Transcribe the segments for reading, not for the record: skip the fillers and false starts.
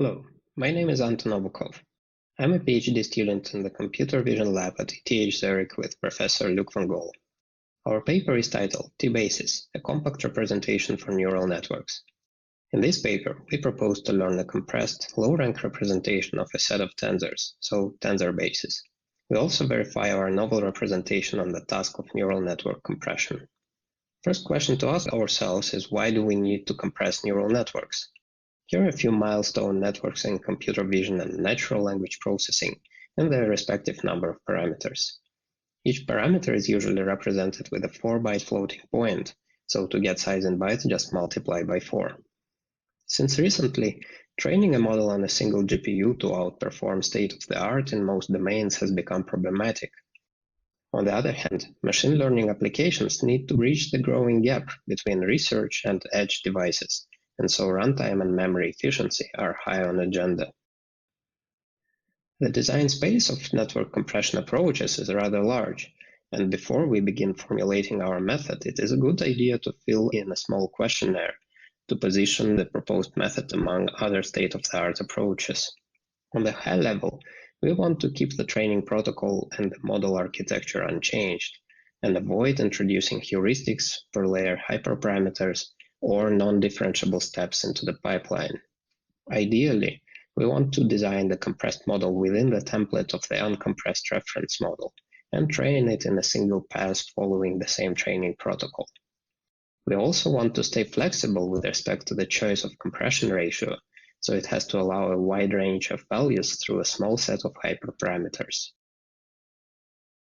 Hello, my name is Anton Obukov. I'm a PhD student in the Computer Vision Lab at ETH Zurich with Professor Luc van Gol. Our paper is titled T-Basis, a compact representation for neural networks. In this paper, we propose to learn a compressed, low-rank representation of a set of tensors, so tensor bases. We also verify our novel representation on the task of neural network compression. First question to ask ourselves is, why do we need to compress neural networks? Here are a few milestone networks in computer vision and natural language processing and their respective number of parameters. Each parameter is usually represented with a 4-byte floating point, so to get size in bytes, just multiply by 4. Since recently, training a model on a single GPU to outperform state-of-the-art in most domains has become problematic. On the other hand, machine learning applications need to bridge the growing gap between research and edge devices, and so runtime and memory efficiency are high on the agenda. The design space of network compression approaches is rather large, and before we begin formulating our method, it is a good idea to fill in a small questionnaire to position the proposed method among other state-of-the-art approaches. On the high level, we want to keep the training protocol and the model architecture unchanged, and avoid introducing heuristics, per-layer hyperparameters, or non-differentiable steps into the pipeline. Ideally, we want to design the compressed model within the template of the uncompressed reference model and train it in a single pass following the same training protocol. We also want to stay flexible with respect to the choice of compression ratio, so it has to allow a wide range of values through a small set of hyperparameters.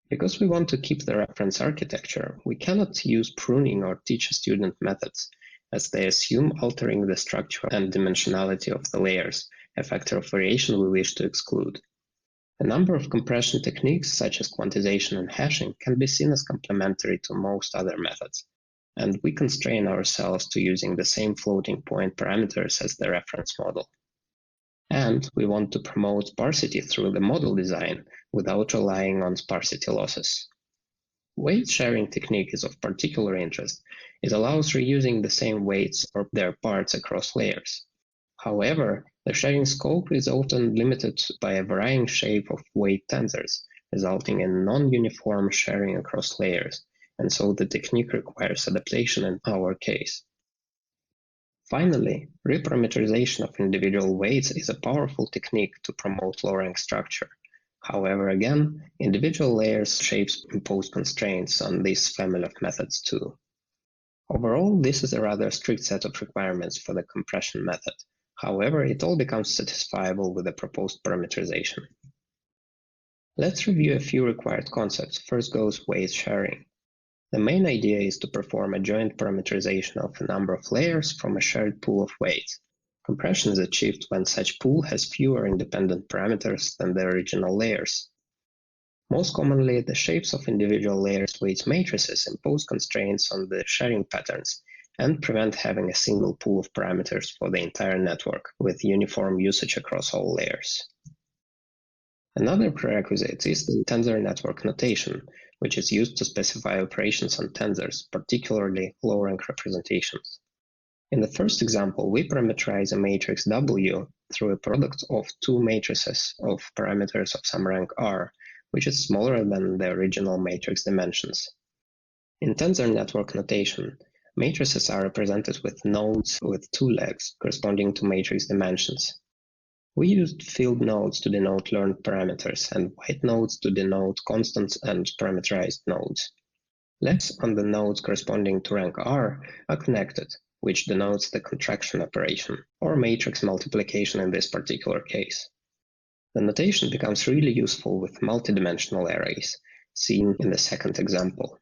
Because we want to keep the reference architecture, we cannot use pruning or teach-a-student methods, as they assume altering the structure and dimensionality of the layers, a factor of variation we wish to exclude. A number of compression techniques, such as quantization and hashing, can be seen as complementary to most other methods, and we constrain ourselves to using the same floating point parameters as the reference model. And we want to promote sparsity through the model design without relying on sparsity losses. Weight sharing technique is of particular interest. It allows reusing the same weights or their parts across layers. However, the sharing scope is often limited by a varying shape of weight tensors, resulting in non-uniform sharing across layers, and so the technique requires adaptation in our case. Finally, reparameterization of individual weights is a powerful technique to promote low-rank structure. However, again, individual layers shapes impose constraints on this family of methods too. Overall, this is a rather strict set of requirements for the compression method. However, it all becomes satisfiable with the proposed parameterization. Let's review a few required concepts. First goes weight sharing. The main idea is to perform a joint parameterization of a number of layers from a shared pool of weights. Compression is achieved when such pool has fewer independent parameters than the original layers. Most commonly, the shapes of individual layers' weights matrices impose constraints on the sharing patterns and prevent having a single pool of parameters for the entire network with uniform usage across all layers. Another prerequisite is the tensor network notation, which is used to specify operations on tensors, particularly low-rank representations. In the first example, we parameterize a matrix W through a product of two matrices of parameters of some rank R, which is smaller than the original matrix dimensions. In tensor network notation, matrices are represented with nodes with two legs corresponding to matrix dimensions. We used field nodes to denote learned parameters and white nodes to denote constants and parameterized nodes. Legs on the nodes corresponding to rank R are connected, which denotes the contraction operation, or matrix multiplication in this particular case. The notation becomes really useful with multidimensional arrays, seen in the second example.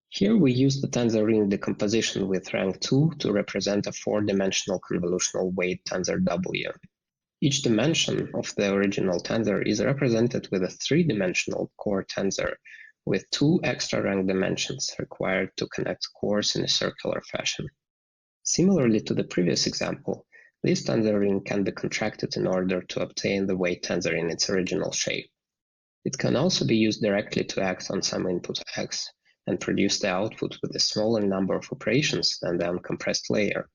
Here we use the tensor ring decomposition with rank 2 to represent a 4-dimensional convolutional weight tensor W. Each dimension of the original tensor is represented with a 3-dimensional core tensor with 2 extra rank dimensions required to connect cores in a circular fashion. Similarly to the previous example, this tensor ring can be contracted in order to obtain the weight tensor in its original shape. It can also be used directly to act on some input x and produce the output with a smaller number of operations than the uncompressed layer.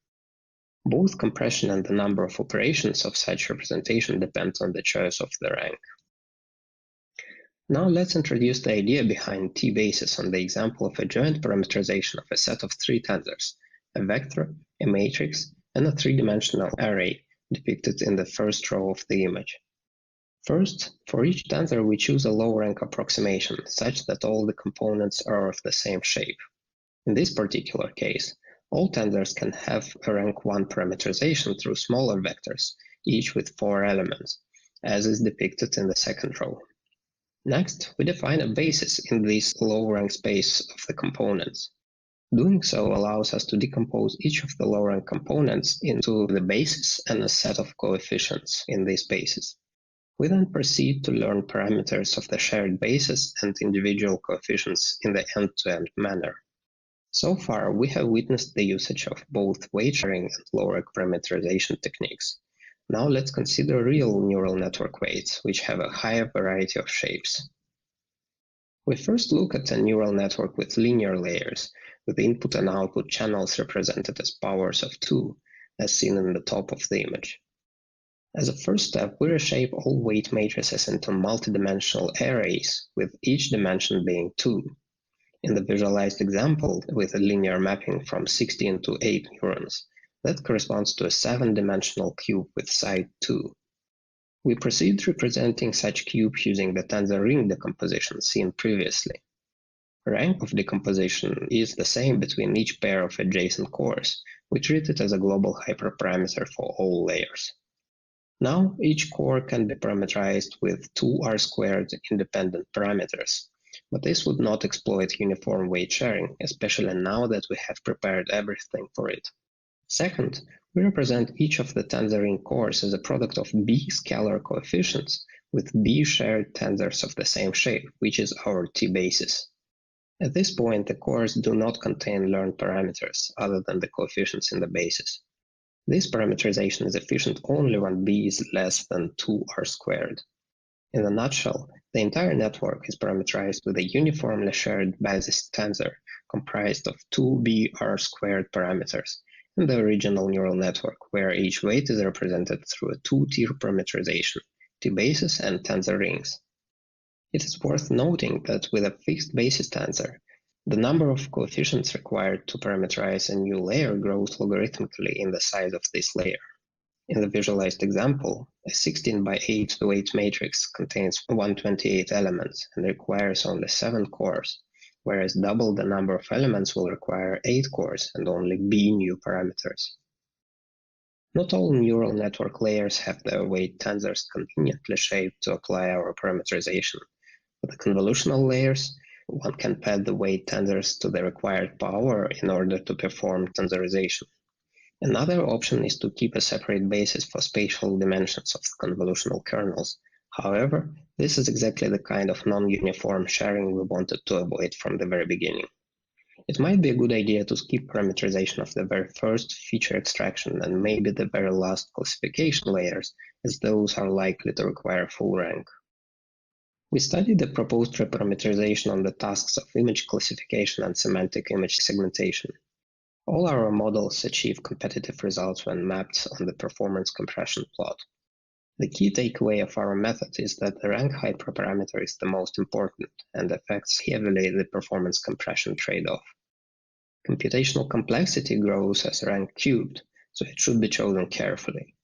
Both compression and the number of operations of such representation depends on the choice of the rank. Now let's introduce the idea behind T-basis on the example of a joint parameterization of a set of three tensors, a vector, a matrix, and a three-dimensional array depicted in the first row of the image. First, for each tensor we choose a low-rank approximation such that all the components are of the same shape. In this particular case, all tensors can have a rank 1 parameterization through smaller vectors, each with 4 elements, as is depicted in the second row. Next, we define a basis in this low-rank space of the components. Doing so allows us to decompose each of the low-rank components into the basis and a set of coefficients in these bases. We then proceed to learn parameters of the shared basis and individual coefficients in the end-to-end manner. So far, we have witnessed the usage of both weight sharing and low-rank parameterization techniques. Now let's consider real neural network weights, which have a higher variety of shapes. We first look at a neural network with linear layers, with input and output channels represented as powers of 2, as seen in the top of the image. As a first step, we reshape all weight matrices into multidimensional arrays, with each dimension being 2. In the visualized example, with a linear mapping from 16 to 8 neurons, that corresponds to a 7-dimensional cube with side 2. We proceed representing such cube using the tensor ring decomposition seen previously. Rank of decomposition is the same between each pair of adjacent cores. We treat it as a global hyperparameter for all layers. Now, each core can be parameterized with 2 R-squared independent parameters, but this would not exploit uniform weight sharing, especially now that we have prepared everything for it. Second, we represent each of the tensor ring cores as a product of B scalar coefficients with B shared tensors of the same shape, which is our T-basis. At this point, the cores do not contain learned parameters other than the coefficients in the basis. This parameterization is efficient only when B is less than 2 R-squared. In a nutshell, the entire network is parameterized with a uniformly shared basis tensor comprised of 2 B R-squared parameters in the original neural network, where each weight is represented through a 2-tier parameterization, T-basis and tensor rings. It is worth noting that with a fixed basis tensor, the number of coefficients required to parameterize a new layer grows logarithmically in the size of this layer. In the visualized example, a 16 by 8 weight matrix contains 128 elements and requires only 7 cores, whereas double the number of elements will require 8 cores and only B new parameters. Not all neural network layers have their weight tensors conveniently shaped to apply our parameterization. For the convolutional layers, one can pad the weight tensors to the required power in order to perform tensorization. Another option is to keep a separate basis for spatial dimensions of the convolutional kernels. However, this is exactly the kind of non-uniform sharing we wanted to avoid from the very beginning. It might be a good idea to skip parameterization of the very first feature extraction and maybe the very last classification layers, as those are likely to require full rank. We studied the proposed reparameterization on the tasks of image classification and semantic image segmentation. All our models achieve competitive results when mapped on the performance compression plot. The key takeaway of our method is that the rank hyperparameter is the most important and affects heavily the performance compression trade-off. Computational complexity grows as rank cubed, so it should be chosen carefully.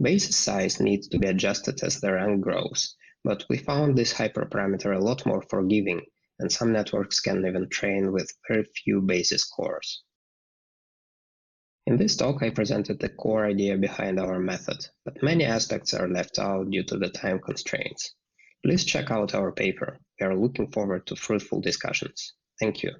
Basis size needs to be adjusted as the rank grows, but we found this hyperparameter a lot more forgiving, and some networks can even train with very few basis cores. In this talk, I presented the core idea behind our method, but many aspects are left out due to the time constraints. Please check out our paper. We are looking forward to fruitful discussions. Thank you.